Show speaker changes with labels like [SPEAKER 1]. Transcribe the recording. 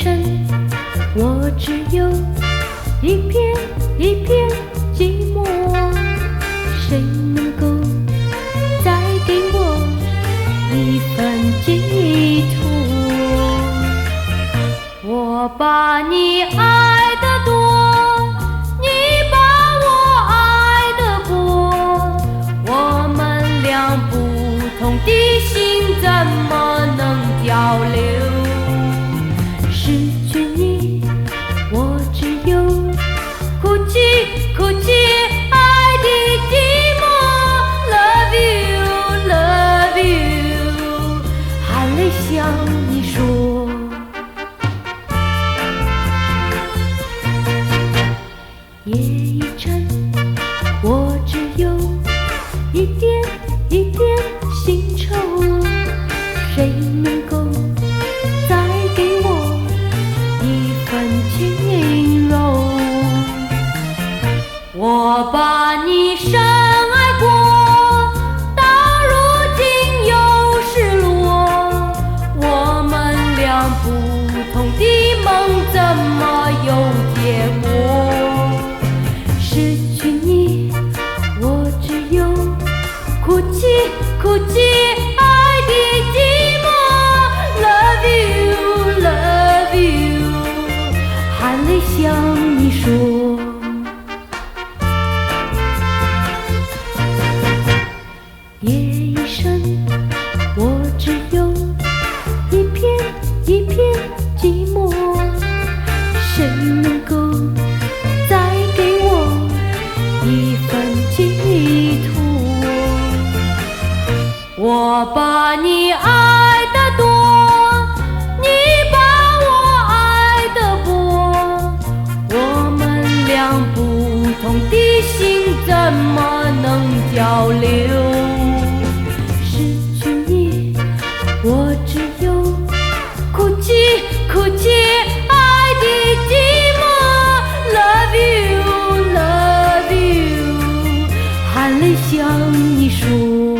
[SPEAKER 1] 生，我只有一片一片寂寞，谁能够再给我一份寄托？我把你爱得多，你把我爱得过，我们俩不同的心怎么能交流？失去你，我只有哭泣哭泣爱的寂寞。 Love you love you， 含泪向你说。夜已深，我只有一点一点心愁，谁能够再给我一份轻柔？我把你深爱过，到如今又失落，我们俩不同的梦怎么有结果？失去你，我只有哭泣哭泣爱的寂寞。 Love you love you， 含泪向你说。夜已深，我只有一片一片寂寞，谁能够再给我一份寄托？我把你爱得多，你把我爱得过，我们俩不同的心怎么能交流？失去你，我只有哭泣哭泣爱的寂寞。Love you love you， 含泪向你说。